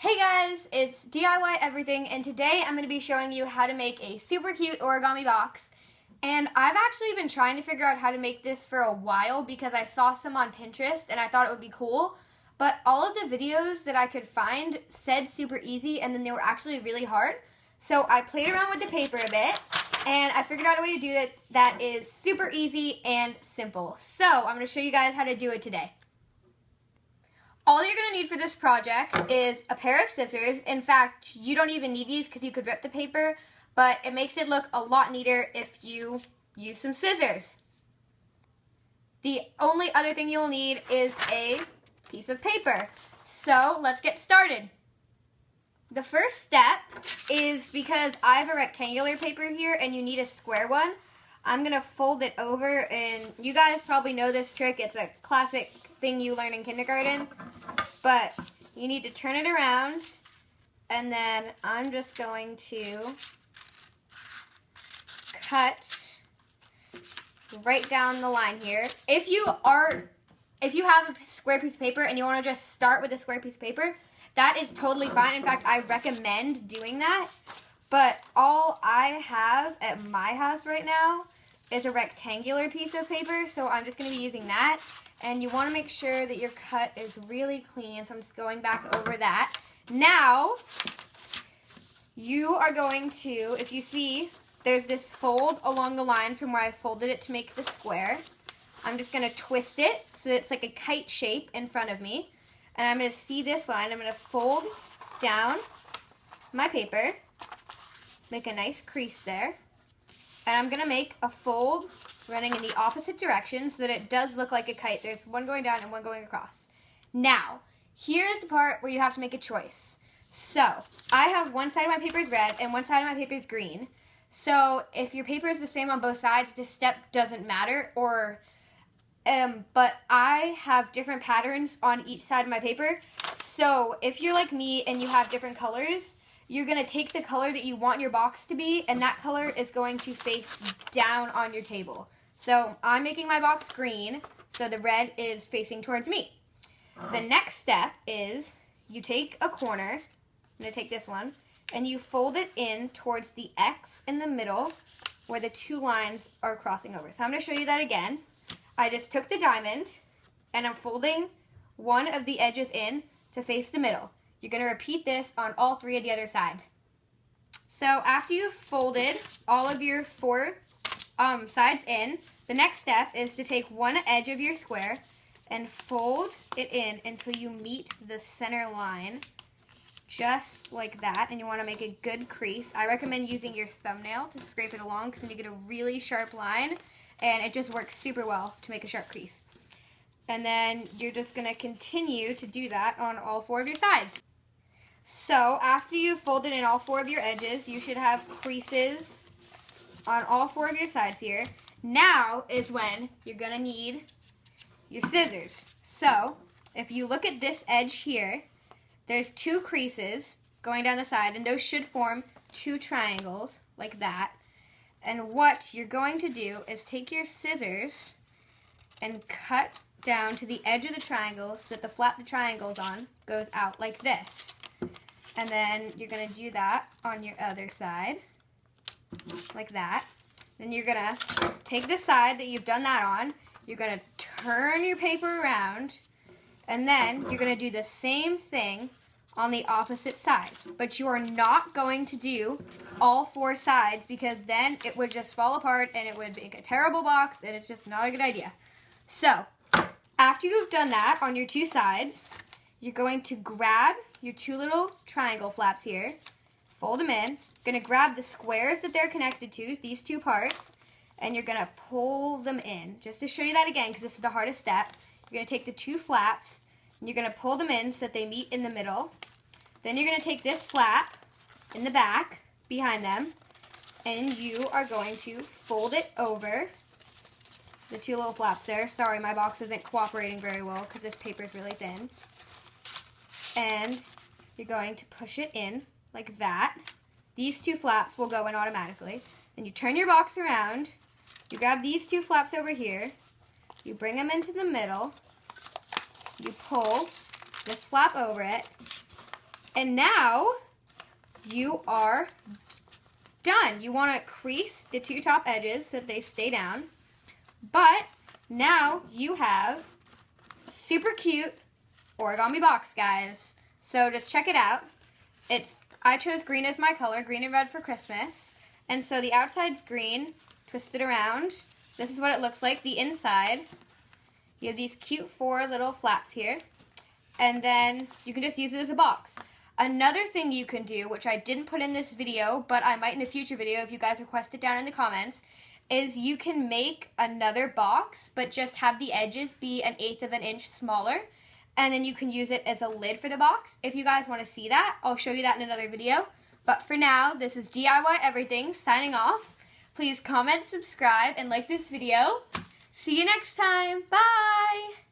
Hey guys, it's DIY Everything, and today I'm going to be showing you how to make a super cute origami box. And I've actually been trying to figure out how to make this for a while because I saw some on Pinterest and I thought it would be cool. But all of the videos that I could find said super easy, and then they were actually really hard. So I played around with the paper a bit, and I figured out a way to do it that is super easy and simple. So I'm going to show you guys how to do it today. All you're going to need for this project is a pair of scissors. In fact, you don't even need these because you could rip the paper, but it makes it look a lot neater if you use some scissors. The only other thing you'll need is a piece of paper. So let's get started. The first step is, because I have a rectangular paper here and you need a square one, I'm going to fold it over, and you guys probably know this trick. It's a classic thing you learn in kindergarten, but you need to turn it around, and then I'm just going to cut right down the line here. If you have a square piece of paper and you want to just start with a square piece of paper, that is totally fine. In fact, I recommend doing that. But all I have at my house right now is a rectangular piece of paper, so I'm just going to be using that. And you want to make sure that your cut is really clean, so I'm just going back over that. Now, you are going to, if you see, there's this fold along the line from where I folded it to make the square. I'm just going to twist it so that it's like a kite shape in front of me. And I'm going to see this line. I'm going to fold down my paper, make a nice crease there, and I'm going to make a fold running in the opposite direction so that it does look like a kite. There's one going down and one going across. Now, here's the part where you have to make a choice. So, I have one side of my paper is red and one side of my paper is green. So, if your paper is the same on both sides, this step doesn't matter, but I have different patterns on each side of my paper. So, if you're like me and you have different colors, you're going to take the color that you want your box to be, and that color is going to face down on your table. So I'm making my box green, so the red is facing towards me. The next step is you take a corner, I'm going to take this one, and you fold it in towards the X in the middle where the two lines are crossing over. So I'm going to show you that again. I just took the diamond, and I'm folding one of the edges in to face the middle. You're going to repeat this on all three of the other sides. So after you've folded all of your four sides in, the next step is to take one edge of your square and fold it in until you meet the center line, just like that. And you want to make a good crease. I recommend using your thumbnail to scrape it along because then you get a really sharp line, and it just works super well to make a sharp crease. And then you're just going to continue to do that on all four of your sides. So, after you've folded in all four of your edges, you should have creases on all four of your sides here. Now is when you're going to need your scissors. So, if you look at this edge here, there's two creases going down the side, and those should form two triangles like that. And what you're going to do is take your scissors and cut down to the edge of the triangle so that the flap the triangle's on goes out like this. And then you're going to do that on your other side, like that. Then you're going to take the side that you've done that on, you're going to turn your paper around, and then you're going to do the same thing on the opposite side. But you are not going to do all four sides, because then it would just fall apart and it would make a terrible box, and it's just not a good idea. So, after you've done that on your two sides, you're going to grab your two little triangle flaps here, fold them in. You're going to grab the squares that they're connected to, these two parts, and you're going to pull them in. Just to show you that again, because this is the hardest step, you're going to take the two flaps, and you're going to pull them in so that they meet in the middle. Then you're going to take this flap in the back, behind them, and you are going to fold it over the two little flaps there. Sorry, my box isn't cooperating very well because this paper is really thin. And you're going to push it in like that. These two flaps will go in automatically. Then you turn your box around, you grab these two flaps over here, you bring them into the middle, you pull this flap over it, And now you are done. You want to crease the two top edges so that they stay down. But now you have super cute origami box, guys. So just check it out. I chose green as my color, green and red for Christmas. And so the outside's green, twist it around. This is what it looks like. The inside, you have these cute 4 little flaps here. And then you can just use it as a box. Another thing you can do, which I didn't put in this video, but I might in a future video if you guys request it down in the comments, is you can make another box, but just have the edges be 1/8 of an inch smaller. And then you can use it as a lid for the box. If you guys want to see that, I'll show you that in another video. But for now, this is DIY Everything signing off. Please comment, subscribe, and like this video. See you next time. Bye!